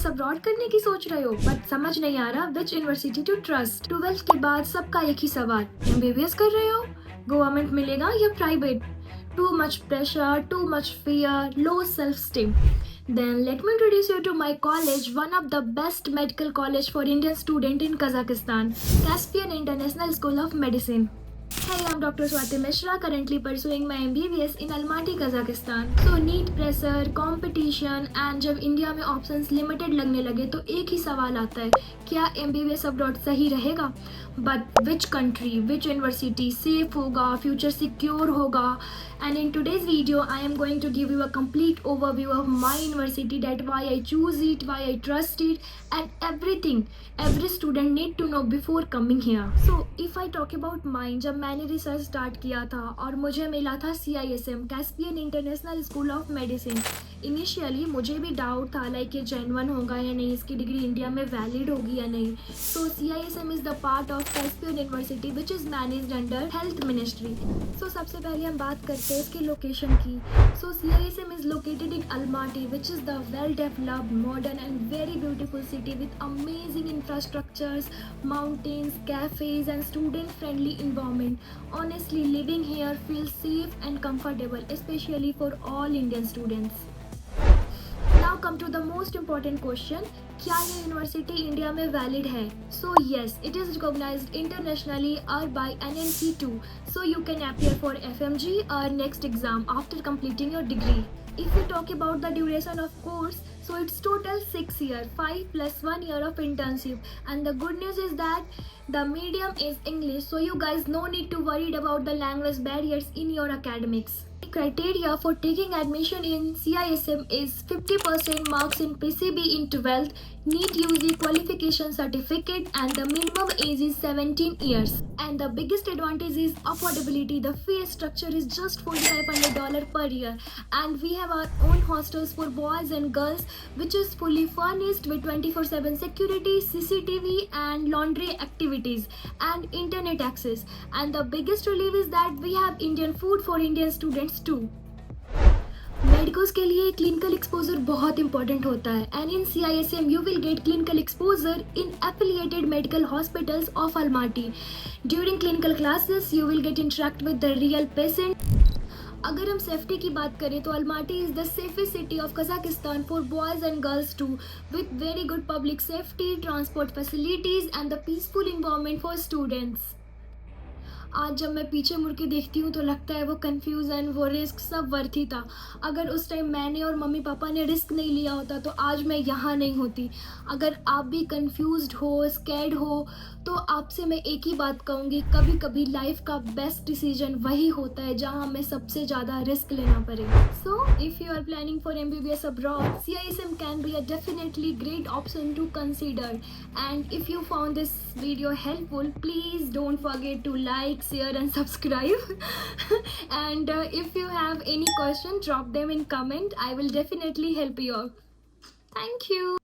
MBBS abroad करने की सोच रहे हो बट समझ नहीं आ रहा which university to trust. 12th के बाद सबका एक ही सवाल, MBBS कर रहे हो, गवर्नमेंट मिलेगा या private? Too much pressure, too much fear, low self-esteem. Then let me introduce you to my college, one of the best medical college for Indian student in Kazakhstan, Caspian International School of Medicine. Hey, I'm Dr. Swati Mishra, currently pursuing my MBBS in Almaty, Kazakhstan. So need pressure, competition and जब India में options limited लगने लगे तो एक ही सवाल आता है, क्या MBBS अब्रॉड सही रहेगा? But which country, which university safe होगा, फ्यूचर सिक्योर होगा? And in today's video, I am going to give you a complete overview of my university, that why I choose it, why I trust it, and everything every student need to know before coming here. So if I talk about mine, जब मैंने research start किया था और मुझे मिला था CISM, Caspian international school of medicine. Initially मुझे भी डाउट था लाइक ये जेन्युइन होगा या नहीं, इसकी डिग्री इंडिया में वैलिड होगी या नहीं। So CISM is the part of Caspian university which is managed under health ministry. So सबसे पहले हम बात करते हैं इसकी लोकेशन की। So CISM is located in Almaty which is the well developed, modern and very beautiful city with amazing infrastructures, mountains, cafes and student friendly environment. Honestly, living here feels safe and comfortable, especially for all Indian students. Now come to the most important question, क्या ये university India में valid है? So yes, it is recognized internationally or by NNC too. So you can appear for FMG or next exam after completing your degree. If we talk about the duration of course, so it's total 6 years, 5 plus 1 year of internship. And the good news is that the medium is English, so you guys no need to worry about the language barriers in your academics. Criteria for taking admission in CISM is 50% marks in PCB in 12th, NEET UG qualification certificate, and the minimum age is 17 years. And the biggest advantage is affordability. The fee structure is just $4,500 per year, and we have our own hostels for boys and girls, which is fully furnished with 24/7 security, CCTV, and laundry activities, and internet access. And the biggest relief is that we have Indian food for Indian students too. Medicos के लिए clinical exposure बहुत important होता है, and in CISM you will get clinical exposure in affiliated medical hospitals of Almaty. During clinical classes you will get interact with the real patient. अगर हम safety की बात करें तो Almaty is the safest city of Kazakhstan for boys and girls too, with very good public safety, transport facilities and the peaceful environment for students. आज जब मैं पीछे मुड़ के देखती हूँ तो लगता है वो कन्फ्यूज़न, वो रिस्क सब वर्थी था. अगर उस टाइम मैंने और मम्मी पापा ने रिस्क नहीं लिया होता तो आज मैं यहाँ नहीं होती. अगर आप भी कन्फ्यूज्ड हो, स्कैर्ड हो, तो आपसे मैं एक ही बात कहूँगी, कभी कभी लाइफ का बेस्ट डिसीजन वही होता है जहाँ हमें सबसे ज़्यादा रिस्क लेना पड़े. So if you are planning for MBBS abroad, CISM can be a definitely great option to consider. And if you found this video helpful, please don't forget to like, share and subscribe. And if you have any question, drop them in comment. I will definitely help you out. Thank you.